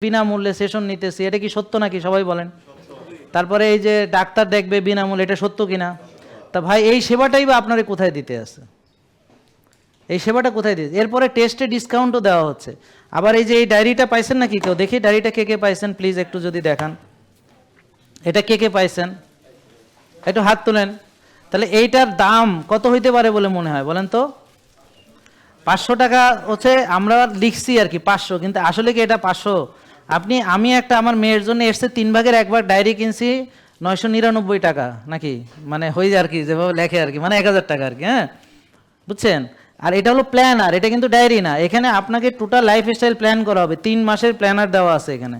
বিনামূল্যে সেশন নিতেছি, এটা কি সত্য নাকি সবাই বলেন? তারপরে এই যে ডাক্তার দেখবে বিনামূল্যে, এটা সত্য কিনা? তা ভাই এই সেবাটাই বা আপনারা কোথায় দিতে আছে? এই সেবাটা কোথায় দিতে? এরপরে টেস্টে ডিসকাউন্টও দেওয়া হচ্ছে। আবার এই যে এই ডায়েরিটা পাইছেন নাকি কেউ? দেখি ডায়েরিটা কে কে পাইছেন প্লিজ একটু যদি দেখান। এটা কে কে পাইছেন একটু হাত তোলেন। তাহলে এইটার দাম কত হইতে পারে বলে মনে হয় বলেন তো? 500 টাকা হচ্ছে আমরা লিখছি আর কি 500, কিন্তু আসলে কি এটা 500? আমি একটা আমার মেয়ের জন্য এসছে 3 ভাগের 1 ভাগ ডায়েরি কিনছি 999 টাকা নাকি, মানে হয়ে যায় আর কি, যেভাবে লেখে আর কি, মানে 1000 টাকা আর কি। হ্যাঁ বুঝছেন? আর এটা হলো প্ল্যানার, এটা কিন্তু ডায়েরি না। এখানে আপনাকে টোটাল লাইফস্টাইল প্ল্যান করা হবে, 3 মাসের প্ল্যানার দেওয়া আছে এখানে।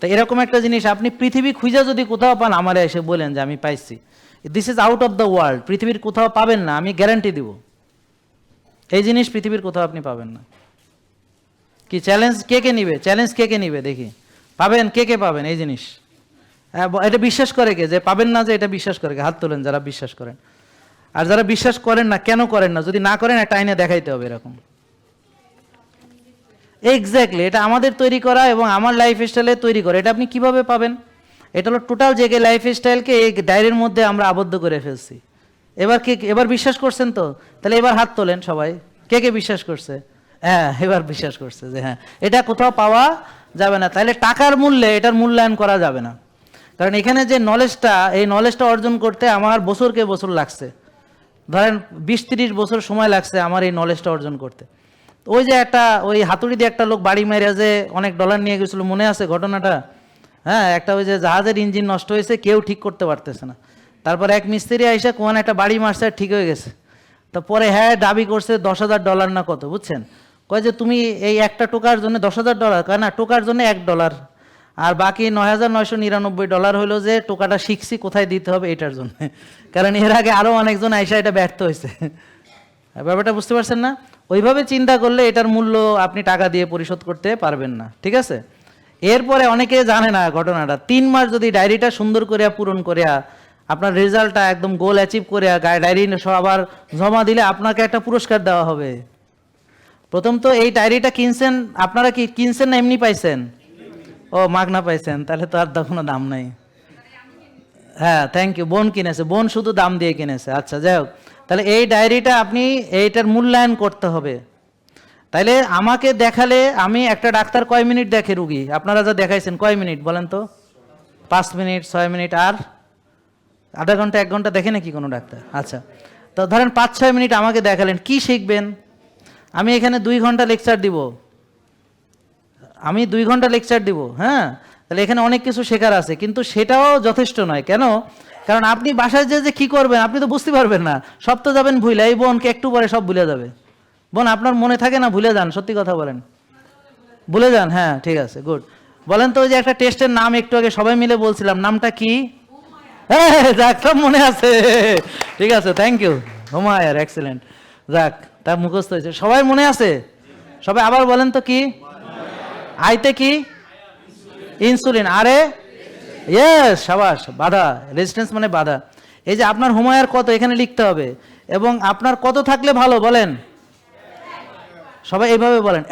তো এরকম একটা জিনিস আপনি পৃথিবী খুঁজে যদি কোথাও পান আমারে এসে বলেন যে আমি পাইছি। This is out of the world, পৃথিবীর কোথাও পাবেন না, আমি গ্যারান্টি দিব। এই জিনিস পৃথিবীর কোথাও আপনি পাবেন না। কি চ্যালেঞ্জ কে কে নিবে? চ্যালেঞ্জ কে কে নিবে দেখি? পাবেন কে কে পাবেন এই জিনিস? এটা বিশ্বাস করে কে যে পাবেন না? যে এটা বিশ্বাস করে কে? হাত তোলেন যারা বিশ্বাস করেন। আর যারা বিশ্বাস করেন না, কেন করেন না? যদি না করেন একটা আইনে দেখাইতে হবে এরকম। এক্স্যাক্টলি, এটা আমাদের তৈরি করা এবং আমার লাইফস্টাইলে তৈরি করা। এটা আপনি কিভাবে পাবেন? এটা হলো টোটাল জেগে লাইফস্টাইলকে এই ডায়েরির মধ্যে আমরা আবদ্ধ করে ফেলছি। এবার বিশ্বাস করছেন তো? তাহলে এবার হাত তোলেন সবাই, কে কে বিশ্বাস করছে? হ্যাঁ এবার বিশ্বাস করছে যে হ্যাঁ এটা কোথাও পাওয়া যাবে না। তাহলে টাকার মূল্যে এটার মূল্যায়ন করা যাবে না। কারণ এখানে যে নলেজটা, এই নলেজটা অর্জন করতে আমার বছরকে বছর লাগছে। ধরেন 20-30 বছর সময় লাগছে আমার এই নলেজটা অর্জন করতে। ওই যে ওই হাতুড়ি দিয়ে একটা লোক বাড়ি মেরে যে অনেক ডলার নিয়ে গেছিল, মনে আছে ঘটনাটা? হ্যাঁ, ওই যে জাহাজের ইঞ্জিন নষ্ট হয়েছে, কেউ ঠিক করতে পারতেছে না। তারপর এক মিস্ত্রি আইসা কোন একটা বাড়ি মারছে, ঠিক হয়ে গেছে। তো পরে হ্যাঁ দাবি করছে $10,000 না কত, বুঝছেন? কয় যে তুমি এই একটা টোকার জন্য $10,000, কয় না টোকার জন্য $1, আর বাকি $9,999 হলো যে টোকাটা শিখছি কোথায় দিতে হবে এটার জন্য। কারণ এর আগে আরও অনেকজন আইসা এটা ব্যর্থ হয়েছে। ব্যাপারটা বুঝতে পারছেন না? ওইভাবে চিন্তা করলে এটার মূল্য আপনি টাকা দিয়ে পরিশোধ করতে পারবেন না, ঠিক আছে? এরপরে অনেকে জানে না ঘটনাটা, 3 মাস যদি ডায়েরিটা সুন্দর করিয়া পূরণ করিয়া আপনার রেজাল্টটা একদম গোল অ্যাচিভ করিয়া ডায়েরি আবার জমা দিলে আপনাকে একটা পুরস্কার দেওয়া হবে। প্রথম তো এই ডায়েরিটা কিনছেন আপনারা, কি কিনছেন না এমনি পাইছেন? ও মাগনা পাইছেন, তাহলে তো আর কোনো দাম নাই। হ্যাঁ থ্যাংক ইউ, বোন কিনেছে, বোন শুধু দাম দিয়ে কিনেছে। আচ্ছা যাই হোক, তাহলে এই ডায়েরিটা আপনি এইটার মূল্যায়ন করতে হবে। তাইলে আমাকে দেখালে, আমি একটা ডাক্তার কয় মিনিট দেখে রুগী? আপনারা যা দেখাইছেন কয় মিনিট বলেন তো? 5 মিনিট, 6 মিনিট, আর আধা ঘন্টা 1 ঘন্টা দেখে নাকি কোনো ডাক্তার? আচ্ছা, তো ধরেন 5-6 মিনিট আমাকে দেখালেন, কি শিখবেন? আমি এখানে 2 ঘন্টা লেকচার দিব, আমি 2 ঘন্টা লেকচার দিব। হ্যাঁ, তাহলে এখানে অনেক কিছু শেখার আছে, কিন্তু সেটাও যথেষ্ট নয়। কেন? কারণ আপনি বাসায় যে কি করবেন আপনি তো বুঝতে পারবেন না, সব তো যাবেন ভুলে। এই বোনকে একটু পরে সব ভুলে যাবে। বোন আপনার মনে থাকে না? ভুলে যান, সত্যি কথা বলেন, ভুলে যান। হ্যাঁ ঠিক আছে, গুড। বলেন তো ওই যে একটা টেস্টের নাম একটু আগে সবাই মিলে বলছিলাম, নামটা কি? হ্যাঁ যাক, সব মনে আছে, ঠিক আছে, থ্যাংক ইউ হুমায়ুর, এক্সেলেন্ট। যাক, তা মুখস্থ হয়েছে, সবাই মনে আছে। সবাই আবার বলেন তো কি? আইতে কি? ইনসুলিন। আরে ইয়েস, সাবাস। বাধা, রেজিস্ট্যান্স মানে বাধা। এই যে আপনার হুমায়ুর কত এখানে লিখতে হবে, এবং আপনার কত থাকলে ভালো বলেন? সবাই এইভাবে বলেন,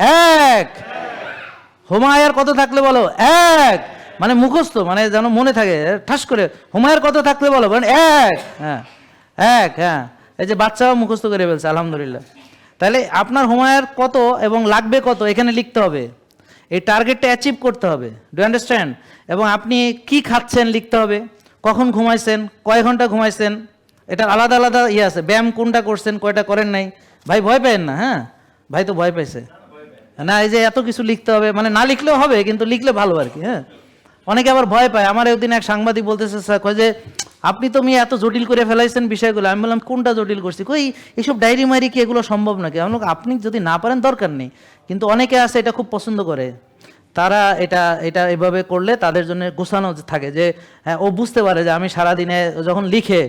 1। হুমায়ুর কত থাকলে বলো? 1। মানে মুখস্থ, মানে যেন মনে থাকে ঠাস করে। হুমায়ুর কত থাকলে বলো? বলেন 1। হ্যাঁ 1। হ্যাঁ, এই যে বাচ্চাও মুখস্থ করে ফেলছে, আলহামদুলিল্লাহ। তাহলে আপনার হুমায়ুর কত এবং লাগবে কত এখানে লিখতে হবে। এই টার্গেটটা অ্যাচিভ করতে হবে, ডু আন্ডারস্ট্যান্ড? এবং আপনি কি খাচ্ছেন লিখতে হবে, কখন ঘুমাইছেন, কয় ঘন্টা ঘুমাইছেন, এটার আলাদা আলাদা ইয়ে আছে। ব্যায়াম কোনটা করছেন, কয়টা করেন নাই। ভাই ভয় পেন না, হ্যাঁ ভাই তো ভয় পাইছে না। এই যে এত কিছু লিখতে হবে, মানে না লিখলেও হবে, কিন্তু লিখলে ভালো আর কি। হ্যাঁ, অনেকে আবার ভয় পায়। আমার একদিন এক সাংবাদিক বলতেছে, স্যার কয় যে আপনি তো এত জটিল করে ফেলাইছেন বিষয়গুলো। আমি বললাম কোনটা জটিল করছি? কই এইসব ডায়েরি মারি কি এগুলো সম্ভব নাকি? আমি বললাম আপনি যদি না পারেন দরকার নেই, কিন্তু অনেকে আছে এটা খুব পছন্দ করে। তারা এটা এভাবে করলে তাদের জন্য গোছানো থাকে, যে হ্যাঁ ও বুঝতে পারে যে আমি সারাদিনে যখন লিখে,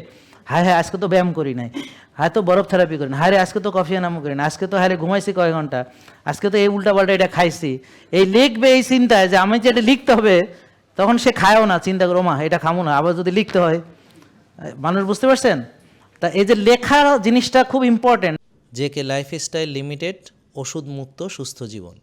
হ্যাঁ হ্যাঁ আজকে তো ব্যায়াম করি নাই, হ্যাঁ তো বরফ থেরাপি করি না, হ্যাঁ রে আজকে তো কফি এনামো করি না, আজকে তো হ্যাঁ রে ঘুমাইছি কয় ঘন্টা, আজকে তো এই উল্টাপাল্টা এটা খাইছি। এই লিখবে এই চিন্তায় যে আমি যে এটা লিখতে হবে, তখন সে খায়ও না, চিন্তা করো মা এটা খামো না, আবার যদি লিখতে হয়। মানুষ, বুঝতে পারছেন? তা এই যে লেখার জিনিসটা খুব ইম্পর্টেন্ট। জেকে লাইফস্টাইল লিমিটেড, ওষুধ মুক্ত সুস্থ জীবন।